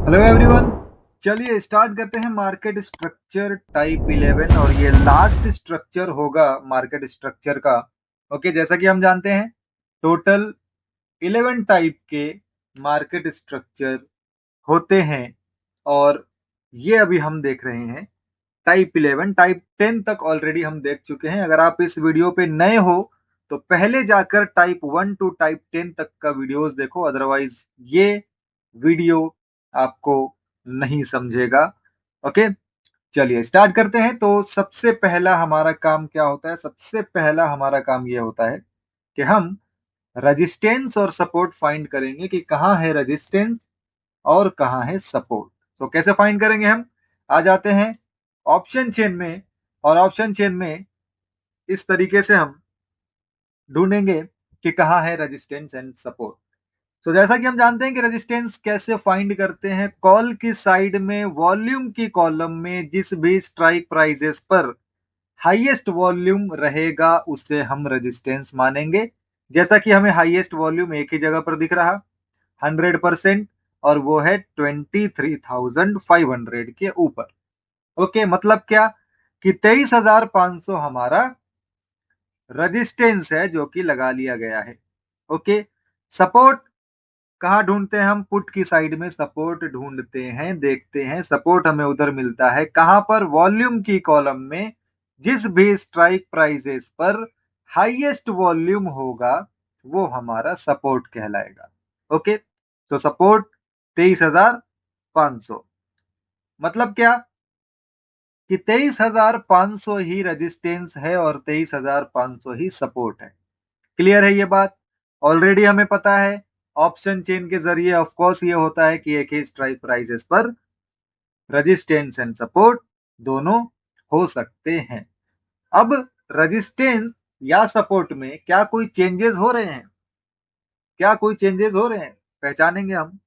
Hello everyone. चलिए start करते हैं मार्केट स्ट्रक्चर टाइप 11 और ये लास्ट स्ट्रक्चर होगा मार्केट स्ट्रक्चर का। ओके, जैसा कि हम जानते हैं टोटल 11 टाइप के मार्केट स्ट्रक्चर होते हैं और ये अभी हम देख रहे हैं टाइप 11। टाइप 10 तक ऑलरेडी हम देख चुके हैं। अगर आप इस वीडियो पे नए हो तो पहले जाकर टाइप 1 टू टाइप 10 तक का वीडियोस देखो, अदरवाइज ये वीडियो आपको नहीं समझेगा। ओके, चलिए स्टार्ट करते हैं। तो सबसे पहला हमारा काम क्या होता है? सबसे पहला हमारा काम यह होता है कि हम रेजिस्टेंस और सपोर्ट फाइंड करेंगे कि कहाँ है रेजिस्टेंस और कहाँ है सपोर्ट। तो कैसे फाइंड करेंगे? हम आ जाते हैं ऑप्शन चेन में और ऑप्शन चेन में इस तरीके से हम ढूंढेंगे कि कहाँ है रेजिस्टेंस एंड सपोर्ट। तो जैसा कि हम जानते हैं कि रेजिस्टेंस कैसे फाइंड करते हैं, कॉल की साइड में वॉल्यूम की कॉलम में जिस भी स्ट्राइक प्राइसेस पर हाईएस्ट वॉल्यूम रहेगा उसे हम रेजिस्टेंस मानेंगे। जैसा कि हमें हाईएस्ट वॉल्यूम एक ही जगह पर दिख रहा 100% और वो है 23,500 के ऊपर। ओके, मतलब क्या कि 23,500 हमारा रेजिस्टेंस है जो कि लगा लिया गया है। ओके, सपोर्ट कहाँ ढूंढते हैं? हम पुट की साइड में सपोर्ट ढूंढते हैं, देखते हैं सपोर्ट हमें उधर मिलता है कहां पर? वॉल्यूम की कॉलम में जिस भी स्ट्राइक प्राइसेस पर हाईएस्ट वॉल्यूम होगा वो हमारा सपोर्ट कहलाएगा। ओके, तो सपोर्ट 23,500। मतलब क्या कि 23,500 ही रेजिस्टेंस है और 23,500 ही सपोर्ट है। क्लियर है ये बात? ऑलरेडी हमें पता है ऑप्शन चेन के जरिए ऑफ कोर्स ये होता है कि एक ही स्ट्राइक प्राइसेस पर रेजिस्टेंस एंड सपोर्ट दोनों हो सकते हैं। अब रेजिस्टेंस या सपोर्ट में क्या कोई चेंजेस हो रहे हैं? क्या कोई चेंजेस हो रहे हैं? पहचानेंगे हम।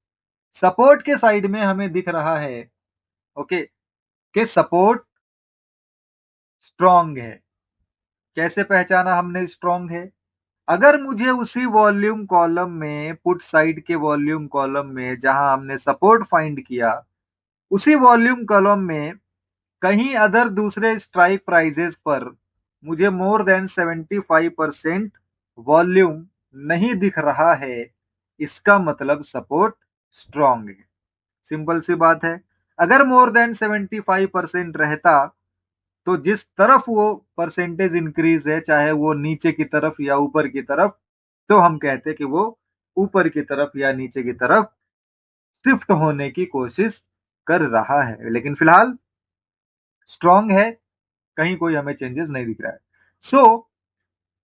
सपोर्ट के साइड में हमें दिख रहा है ओके कि सपोर्ट स्ट्रॉन्ग है। कैसे पहचाना हमने स्ट्रॉन्ग है? अगर मुझे उसी वॉल्यूम कॉलम में, पुट साइड के वॉल्यूम कॉलम में जहां हमने सपोर्ट फाइंड किया, उसी वॉल्यूम कॉलम में कहीं अदर दूसरे स्ट्राइक प्राइजेस पर मुझे मोर देन 75% वॉल्यूम नहीं दिख रहा है, इसका मतलब सपोर्ट स्ट्रॉन्ग है। सिंपल सी बात है। अगर मोर देन 75% रहता तो जिस तरफ वो परसेंटेज इंक्रीज है, चाहे वो नीचे की तरफ या ऊपर की तरफ, तो हम कहते कि वो ऊपर की तरफ या नीचे की तरफ शिफ्ट होने की कोशिश कर रहा है। लेकिन फिलहाल स्ट्रॉन्ग है, कहीं कोई हमें चेंजेस नहीं दिख रहा है। सो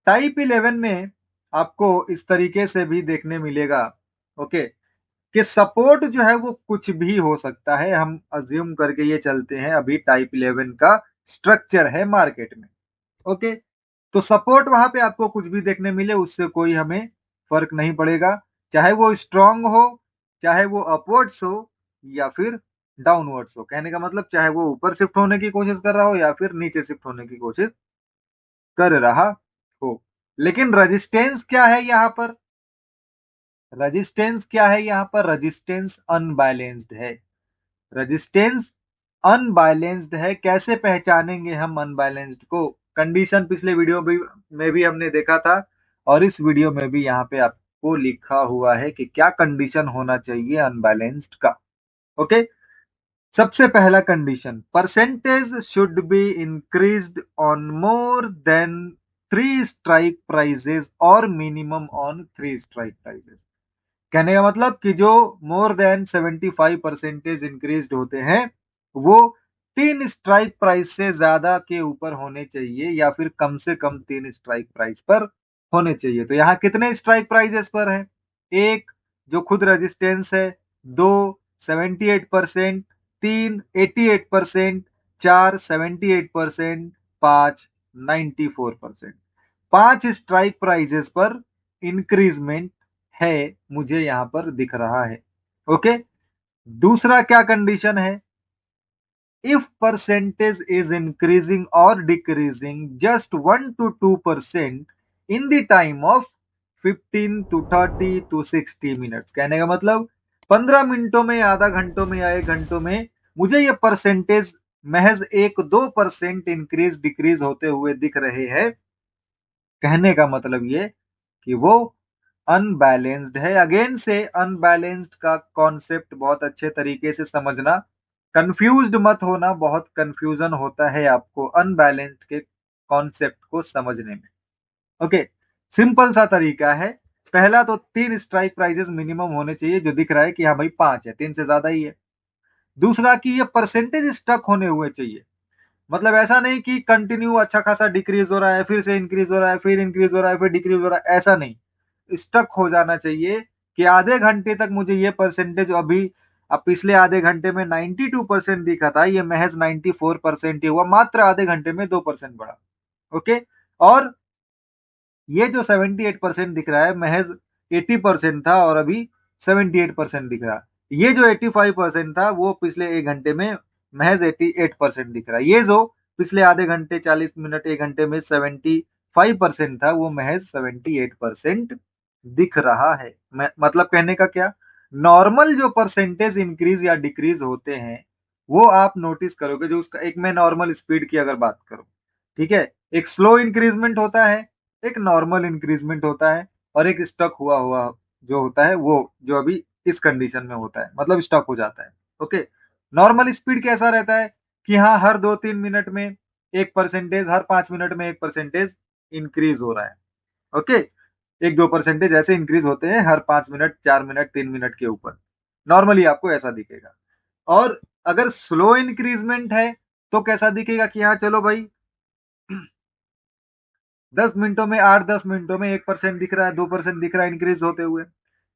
टाइप 11 में आपको इस तरीके से भी देखने मिलेगा ओके कि सपोर्ट जो है वो कुछ भी हो सकता है। हम अज्यूम करके ये चलते हैं अभी टाइप 11 का स्ट्रक्चर है मार्केट में। ओके, तो सपोर्ट वहां पे आपको कुछ भी देखने मिले उससे कोई हमें फर्क नहीं पड़ेगा, चाहे वो स्ट्रांग हो, चाहे वो अपवर्ड्स हो या फिर डाउनवर्ड्स हो। कहने का मतलब चाहे वो ऊपर शिफ्ट होने की कोशिश कर रहा हो या फिर नीचे शिफ्ट होने की कोशिश कर रहा हो। लेकिन रेजिस्टेंस क्या है यहाँ पर? रेजिस्टेंस क्या है यहाँ पर? रेजिस्टेंस अनबैलेंस्ड है। रेजिस्टेंस अनबैलेंस्ड है। कैसे पहचानेंगे हम अनबैलेंस्ड को? कंडीशन पिछले वीडियो में भी हमने देखा था और इस वीडियो में भी यहाँ पे आपको लिखा हुआ है कि क्या कंडीशन होना चाहिए अनबैलेंस्ड का। ओके, सबसे पहला condition, percentage should be increased on more than 3 strike prices और मिनिमम ऑन 3 स्ट्राइक प्राइजेस। कहने का मतलब कि जो मोर देन 75% इंक्रीज होते हैं वो 3 स्ट्राइक प्राइस से ज्यादा के ऊपर होने चाहिए या फिर कम से कम 3 स्ट्राइक प्राइस पर होने चाहिए। तो यहाँ कितने स्ट्राइक प्राइजेस पर है? एक, जो खुद रेजिस्टेंस है। दो, 78%। तीन, 88%। चार, 78%। पांच, 94%। 5 स्ट्राइक प्राइजेस पर इंक्रीजमेंट है, मुझे यहां पर दिख रहा है। ओके, दूसरा क्या कंडीशन है? इफ परसेंटेज इज इंक्रीजिंग और decreasing just 1 to 2% in the time of 15 to 30 to 60 minutes. कहने का मतलब 15 मिनटों में, आधा घंटों में या 1 घंटों में मुझे ये परसेंटेज महज 1-2% इंक्रीज डिक्रीज होते हुए दिख रहे हैं, कहने का मतलब ये कि वो अनबैलेंस्ड है। अगेन से अनबैलेंस्ड का कॉन्सेप्ट बहुत अच्छे तरीके से समझना, कंफ्यूज्ड मत होना, बहुत कंफ्यूजन होता है आपको अनबैलेंस्ड के कॉन्सेप्ट को समझने में। ओके, सिंपल सा तरीका है। पहला तो 3 स्ट्राइक प्राइजेस मिनिमम होने चाहिए, जो दिख रहा है कि हाँ भाई 5 है, 3 से ज्यादा ही है। दूसरा कि ये परसेंटेज स्टक होने हुए चाहिए, मतलब ऐसा नहीं कि कंटिन्यू अच्छा खासा डिक्रीज हो रहा है, फिर से इंक्रीज हो रहा है, फिर इंक्रीज हो रहा है, फिर डिक्रीज हो रहा है, ऐसा नहीं। स्टक हो जाना चाहिए कि आधे घंटे तक मुझे ये परसेंटेज, अभी अब पिछले आधे घंटे में 92% दिखा था, ये महज 94% ही हुआ, मात्र आधे घंटे में 2% बढ़ा। ओके, और ये जो 78% दिख रहा है महज 80% था, और अभी 78% दिख रहा है। ये जो 85% था वो पिछले 1 घंटे में महज 88% दिख रहा है। ये जो पिछले आधे घंटे, 40 मिनट, 1 घंटे में 75% था, वो महज 78% दिख रहा है। मतलब कहने का क्या, नॉर्मल जो परसेंटेज इंक्रीज या डिक्रीज होते हैं वो आप नोटिस करोगे, जो उसका एक, मैं नॉर्मल स्पीड की अगर बात करूं, ठीक है, एक स्लो इंक्रीजमेंट होता है, एक नॉर्मल इंक्रीजमेंट होता है, और एक स्टक हुआ हुआ जो होता है, वो जो अभी इस कंडीशन में होता है, मतलब स्टक हो जाता है। ओके, नॉर्मल स्पीड कैसा रहता है कि हाँ, हर 2-3 मिनट में 1%, हर 5 मिनट में 1% इंक्रीज हो रहा है। ओके, 1-2% ऐसे इंक्रीज होते हैं हर 5 मिनट, 4 मिनट, 3 मिनट के ऊपर, नॉर्मली आपको ऐसा दिखेगा। और अगर स्लो इंक्रीजमेंट है तो कैसा दिखेगा कि हाँ चलो भाई 10 मिनटों में, 8-10 मिनटों में 1% दिख रहा है, 2% दिख रहा है इंक्रीज होते हुए।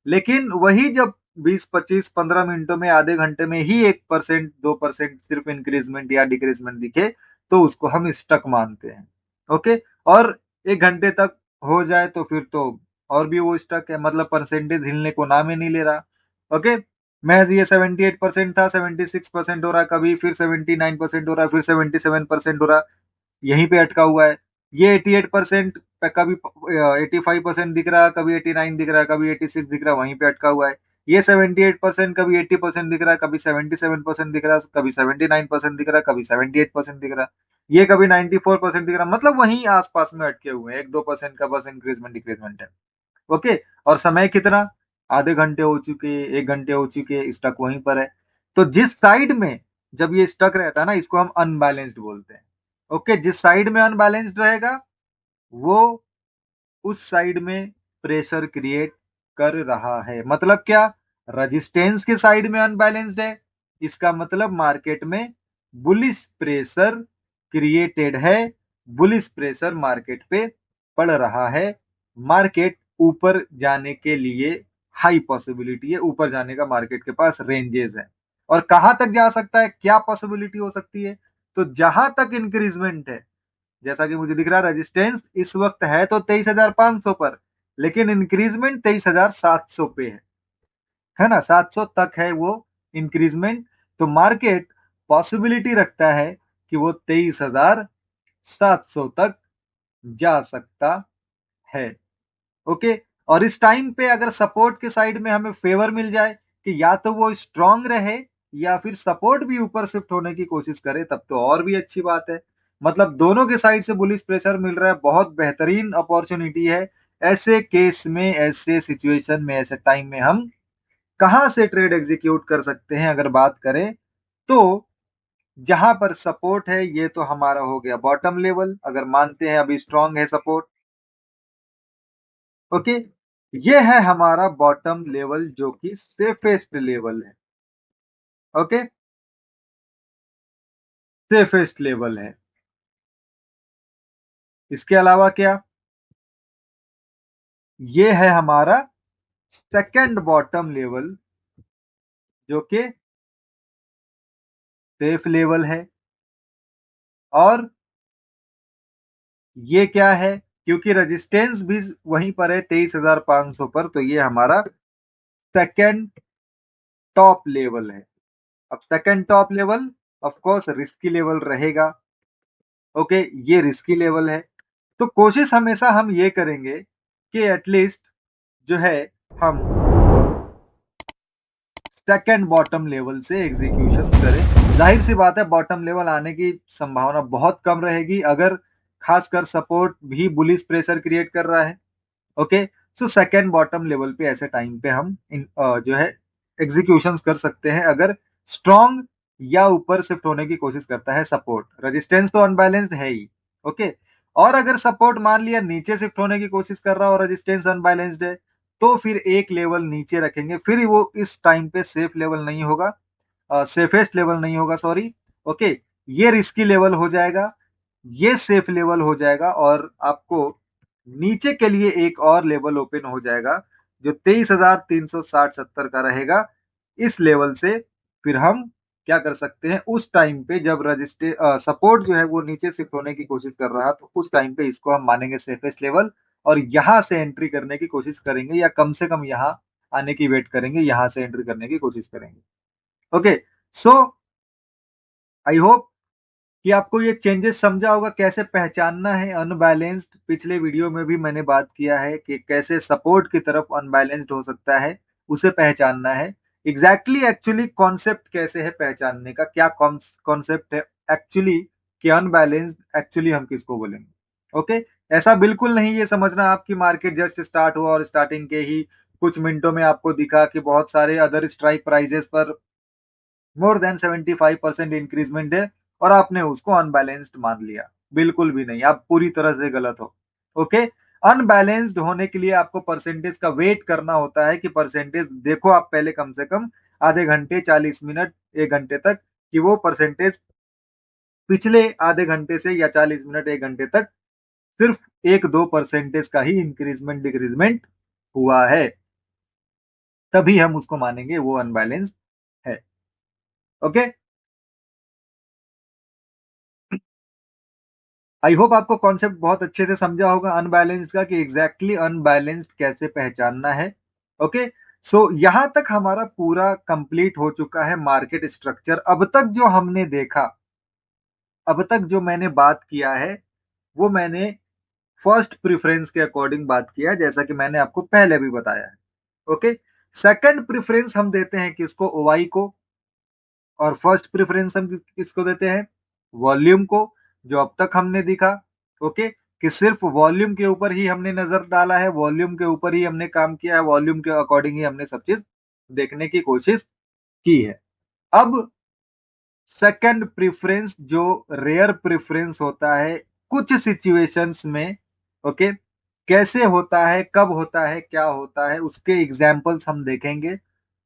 लेकिन वही जब 20-25-15 मिनटों में, आधे घंटे में ही 1%, 2% सिर्फ इंक्रीजमेंट या डिक्रीजमेंट दिखे, तो उसको हम स्टक मानते हैं। ओके, और 1 घंटे तक हो जाए तो फिर तो और भी वो स्टक है, मतलब परसेंटेज हिलने को नाम ही नहीं ले रहा। ओके, महज ये 78% था, 76% हो रहा है, कभी फिर 79% हो रहा है, फिर 77% हो रहा है, यहीं पे अटका हुआ है। ये 88%, कभी 85% दिख रहा है, कभी 89 दिख रहा है, कभी 86 दिख रहा है, वहीं पे अटका हुआ है। ये 78% कभी 80% दिख रहा है, कभी 77% दिख रहा है, कभी 79% दिख रहा है, कभी 78% दिख रहा है, ये कभी 94% दिख रहा है, मतलब वहीं आसपास में अटके हुए हैं, 1-2% का बस इंक्रीजमेंट डिक्रीजमेंट है। ओके, और समय कितना, आधे घंटे हो चुके, 1 घंटे हो चुके, स्टक वहीं पर है। तो जिस साइड में जब ये स्टक रहता है ना, इसको हम अनबैलेंस्ड बोलते हैं। ओके, जिस साइड में अनबैलेंस्ड रहेगा वो उस साइड में प्रेशर क्रिएट कर रहा है। मतलब क्या, रजिस्टेंस के साइड में अनबैलेंस्ड है, इसका मतलब मार्केट में बुलिश प्रेशर क्रिएटेड है, बुलिश प्रेशर मार्केट पे पड़ रहा है। मार्केट ऊपर जाने के लिए हाई पॉसिबिलिटी है, ऊपर जाने का मार्केट के पास रेंजेस है। और कहां तक जा सकता है, क्या पॉसिबिलिटी हो सकती है, तो जहां तक इंक्रीजमेंट है, जैसा कि मुझे दिख रहा है रेजिस्टेंस इस वक्त है तो 23,500 पर, लेकिन इंक्रीजमेंट 23,700 पे है ना, 700 तक है वो इंक्रीजमेंट। तो मार्केट पॉसिबिलिटी रखता है कि वो 23,700 तक जा सकता है। ओके, और इस टाइम पे अगर सपोर्ट के साइड में हमें फेवर मिल जाए कि या तो वो स्ट्रांग रहे या फिर सपोर्ट भी ऊपर शिफ्ट होने की कोशिश करे, तब तो और भी अच्छी बात है। मतलब दोनों के साइड से बुलिश प्रेशर मिल रहा है, बहुत बेहतरीन अपॉर्चुनिटी है। ऐसे केस में, ऐसे सिचुएशन में, ऐसे टाइम में हम कहां से ट्रेड एग्जीक्यूट कर सकते हैं, अगर बात करें तो जहां पर सपोर्ट है, ये तो हमारा हो गया बॉटम लेवल, अगर मानते हैं अभी स्ट्रांग है सपोर्ट। ओके, ये है हमारा बॉटम लेवल जो कि सेफेस्ट लेवल है। ओके, सेफेस्ट लेवल है। इसके अलावा क्या, ये है हमारा सेकंड बॉटम लेवल जो कि सेफ लेवल है। और ये क्या है, क्योंकि रेजिस्टेंस भी वहीं पर है 23,500 पर, तो ये हमारा सेकंड टॉप लेवल है। अब second top level of course risky level रहेगा। ओके, ये रिस्की लेवल है। तो कोशिश हमेशा हम ये करेंगे कि एटलीस्ट जो है हम सेकंड बॉटम लेवल से एग्जीक्यूशन करें। जाहिर सी बात है बॉटम लेवल आने की संभावना बहुत कम रहेगी अगर खासकर सपोर्ट भी बुलिश प्रेशर क्रिएट कर रहा है। Okay, so second bottom level पे ऐसे टाइम पे हम जो है एग्जीक्यूशन कर सकते हैं अगर स्ट्रॉन्ग या ऊपर शिफ्ट होने की कोशिश करता है सपोर्ट। रेजिस्टेंस तो अनबैलेंस्ड है ही। ओके, और अगर सपोर्ट मान लिया नीचे शिफ्ट होने की कोशिश कर रहा है और रेजिस्टेंस अनबैलेंस्ड है तो फिर एक लेवल नीचे रखेंगे, फिर वो इस टाइम पे सेफ लेवल नहीं होगा, सेफेस्ट लेवल नहीं होगा, सॉरी। ओके, ये रिस्की लेवल हो जाएगा, ये सेफ लेवल हो जाएगा और आपको नीचे के लिए एक और लेवल ओपन हो जाएगा जो 23,360-70 का रहेगा। इस लेवल से फिर हम क्या कर सकते हैं, उस टाइम पे जब रजिस्टे सपोर्ट जो है वो नीचे शिफ्ट होने की कोशिश कर रहा है तो उस टाइम पे इसको हम मानेंगे सेफेस्ट लेवल और यहां से एंट्री करने की कोशिश करेंगे या कम से कम यहां आने की वेट करेंगे, यहां से एंट्री करने की कोशिश करेंगे। ओके, सो आई होप कि आपको ये चेंजेस समझा होगा कैसे पहचानना है अनबैलेंस्ड। पिछले वीडियो में भी मैंने बात किया है कि कैसे सपोर्ट की तरफ अनबैलेंस्ड हो सकता है, उसे पहचानना है। एग्जैक्टली एक्चुअली कॉन्सेप्ट कैसे है पहचानने का, क्या कॉन्सेप्ट है एक्चुअली कि अनबैलेंस्ड एक्चुअली हम किसको बोलेंगे। ओके, ऐसा बिल्कुल नहीं ये समझना आपकी मार्केट जस्ट स्टार्ट हुआ और स्टार्टिंग के ही कुछ मिनटों में आपको दिखा कि बहुत सारे अदर स्ट्राइक प्राइजेस पर मोर देन 75% इंक्रीजमेंट है और आपने उसको अनबैलेंस्ड मान लिया। बिल्कुल भी नहीं, आप पूरी तरह से गलत हो। ओके, अनबैलेंस्ड होने के लिए आपको परसेंटेज का वेट करना होता है कि परसेंटेज देखो आप पहले कम से कम आधे घंटे 40 मिनट 1 घंटे तक कि वो परसेंटेज पिछले आधे घंटे से या 40 मिनट 1 घंटे तक सिर्फ 1-2 परसेंटेज का ही इंक्रीजमेंट डिक्रीजमेंट हुआ है, तभी हम उसको मानेंगे वो अनबैलेंस्ड है। ओके, आई होप आपको कॉन्सेप्ट बहुत अच्छे से समझा होगा अनबैलेंस्ड का कि एग्जैक्टली अनबैलेंस्ड कैसे पहचानना है। ओके, सो यहां तक हमारा पूरा कंप्लीट हो चुका है मार्केट स्ट्रक्चर। अब तक जो हमने देखा, अब तक जो मैंने बात किया है वो मैंने फर्स्ट प्रेफरेंस के अकॉर्डिंग बात किया है जैसा कि मैंने आपको पहले भी बताया है। ओके, सेकंड प्रेफरेंस हम देते हैं किसको, ओवाई को, और फर्स्ट प्रेफरेंस हम किसको देते हैं, वॉल्यूम को, जो अब तक हमने दिखा। ओके, कि सिर्फ वॉल्यूम के ऊपर ही हमने नजर डाला है, वॉल्यूम के ऊपर ही हमने काम किया है, वॉल्यूम के अकॉर्डिंग ही हमने सब चीज देखने की कोशिश की है। अब सेकंड प्रेफरेंस जो रेयर प्रेफरेंस होता है कुछ सिचुएशंस में, ओके, कैसे होता है, कब होता है, क्या होता है, उसके एग्जाम्पल्स हम देखेंगे,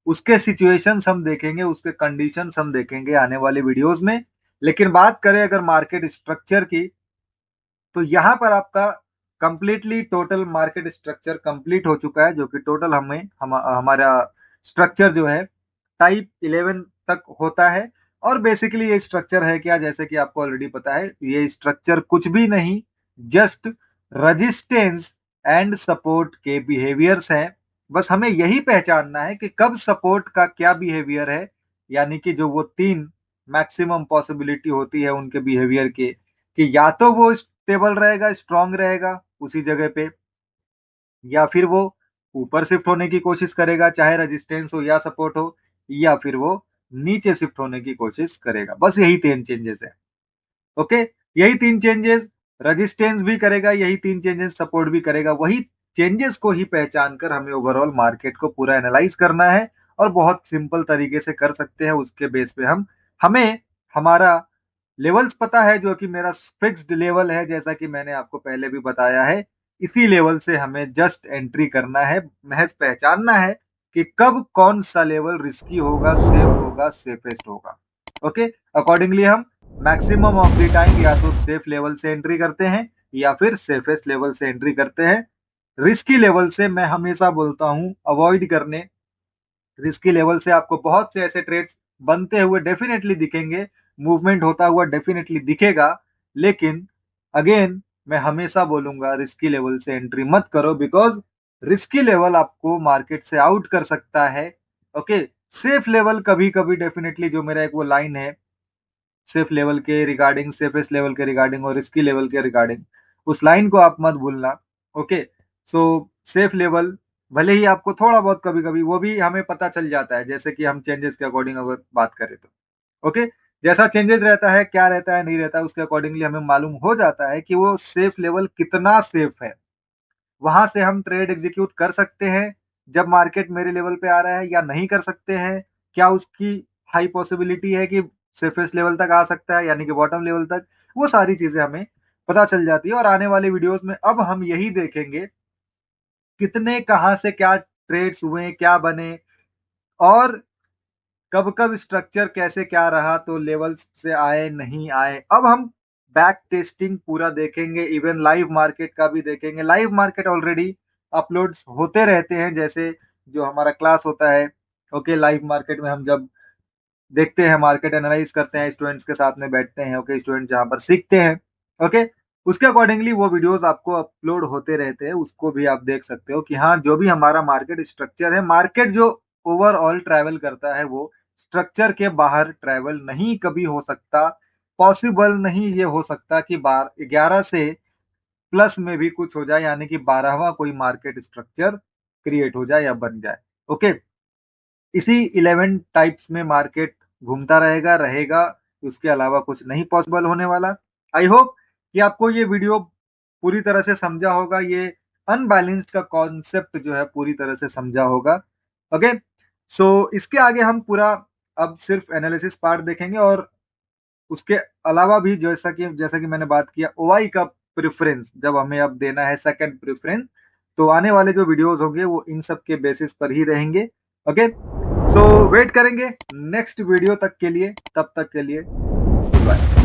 उसके सिचुएशंस हम देखेंगे, उसके कंडीशंस हम देखेंगे आने वाले वीडियोस में। लेकिन बात करें अगर मार्केट स्ट्रक्चर की तो यहां पर आपका completely total market structure complete हो चुका है, जो कि टोटल हमारा स्ट्रक्चर जो है टाइप 11 तक होता है। और बेसिकली ये स्ट्रक्चर है क्या, जैसे कि आपको ऑलरेडी पता है, ये स्ट्रक्चर कुछ भी नहीं, जस्ट रजिस्टेंस एंड सपोर्ट के बिहेवियर्स हैं। बस हमें यही पहचानना है कि कब सपोर्ट का क्या बिहेवियर है, यानी कि जो वो 3 मैक्सिमम पॉसिबिलिटी होती है उनके बिहेवियर के, कि या तो वो स्टेबल रहेगा, स्ट्रांग रहेगा उसी जगह पे, या फिर वो ऊपर शिफ्ट होने की कोशिश करेगा चाहे रेजिस्टेंस हो या सपोर्ट हो, या फिर वो नीचे शिफ्ट होने की कोशिश करेगा। बस यही 3 चेंजेस है। ओके, यही 3 चेंजेस, रेजिस्टेंस भी करेगा, यही 3 चेंजेस सपोर्ट भी करेगा। वही चेंजेस को ही पहचान कर हमें ओवरऑल मार्केट को पूरा एनालाइज करना है और बहुत सिंपल तरीके से कर सकते हैं। उसके बेस पे हमें हमारा लेवल्स पता है जो कि मेरा फिक्स्ड लेवल है, जैसा कि मैंने आपको पहले भी बताया है। इसी लेवल से हमें जस्ट एंट्री करना है, महज पहचानना है कि कब कौन सा लेवल रिस्की होगा, सेफ होगा, सेफेस्ट होगा। ओके, अकॉर्डिंगली हम मैक्सिमम ऑफ द टाइम या तो सेफ लेवल से एंट्री करते हैं या फिर सेफेस्ट लेवल से एंट्री करते हैं। रिस्की लेवल से मैं हमेशा बोलता हूं अवॉइड करने। रिस्की लेवल से आपको बहुत से ऐसे ट्रेड्स बनते हुए डेफिनेटली दिखेंगे, मूवमेंट होता हुआ डेफिनेटली दिखेगा, लेकिन अगेन मैं हमेशा बोलूंगा रिस्की लेवल से एंट्री मत करो, बिकॉज रिस्की लेवल आपको मार्केट से आउट कर सकता है। ओके, सेफ लेवल कभी कभी डेफिनेटली, जो मेरा एक वो लाइन है सेफ लेवल के रिगार्डिंग, सेफेस्ट लेवल के रिगार्डिंग और रिस्की लेवल के रिगार्डिंग, उस लाइन को आप मत भूलना। ओके, सो सेफ लेवल भले ही आपको थोड़ा बहुत कभी कभी वो भी हमें पता चल जाता है, जैसे कि हम चेंजेस के अकॉर्डिंग अगर बात करें तो ओके, जैसा चेंजेस रहता है, क्या रहता है, नहीं रहता है, उसके अकॉर्डिंगली हमें मालूम हो जाता है कि वो सेफ लेवल कितना सेफ है। वहां से हम ट्रेड एग्जीक्यूट कर सकते हैं जब मार्केट मेरे लेवल पे आ रहा है, या नहीं कर सकते हैं, क्या उसकी हाई पॉसिबिलिटी है कि सेफेस्ट लेवल तक आ सकता है, यानी कि बॉटम लेवल तक। वो सारी चीजें हमें पता चल जाती है। और आने वाले वीडियोस में अब हम यही देखेंगे कितने कहां से क्या ट्रेड्स हुए, क्या बने, और कब कब स्ट्रक्चर कैसे क्या रहा, तो लेवल्स से आए नहीं आए। अब हम बैक टेस्टिंग पूरा देखेंगे, इवन लाइव मार्केट का भी देखेंगे। लाइव मार्केट ऑलरेडी अपलोड्स होते रहते हैं, जैसे जो हमारा क्लास होता है। ओके, लाइव मार्केट में हम जब देखते हैं, मार्केट एनालाइज करते हैं, स्टूडेंट्स के साथ में बैठते हैं। ओके, स्टूडेंट जहां पर सीखते हैं, ओके, उसके अकॉर्डिंगली वो वीडियोस आपको अपलोड होते रहते हैं, उसको भी आप देख सकते हो कि हाँ, जो भी हमारा मार्केट स्ट्रक्चर है, मार्केट जो ओवरऑल ट्रैवल करता है वो स्ट्रक्चर के बाहर ट्रैवल नहीं कभी हो सकता। पॉसिबल नहीं ये हो सकता कि 11 से प्लस में भी कुछ हो जाए, यानी कि 12वां कोई मार्केट स्ट्रक्चर क्रिएट हो जाए या बन जाए। ओके, इसी 11 टाइप्स में मार्केट घूमता रहेगा रहेगा, उसके अलावा कुछ नहीं पॉसिबल होने वाला। आई होप कि आपको ये वीडियो पूरी तरह से समझा होगा, ये अनबैलेंस्ड का कॉन्सेप्ट जो है पूरी तरह से समझा होगा। ओके, सो इसके आगे हम पूरा अब सिर्फ एनालिसिस पार्ट देखेंगे, और उसके अलावा भी जैसा कि मैंने बात किया ओआई का प्रेफरेंस जब हमें अब देना है, सेकंड प्रेफरेंस, तो आने वाले जो वीडियोस होंगे वो इन सब के बेसिस पर ही रहेंगे। ओके, सो वेट करेंगे नेक्स्ट वीडियो तक के लिए, तब तक के लिए बाय।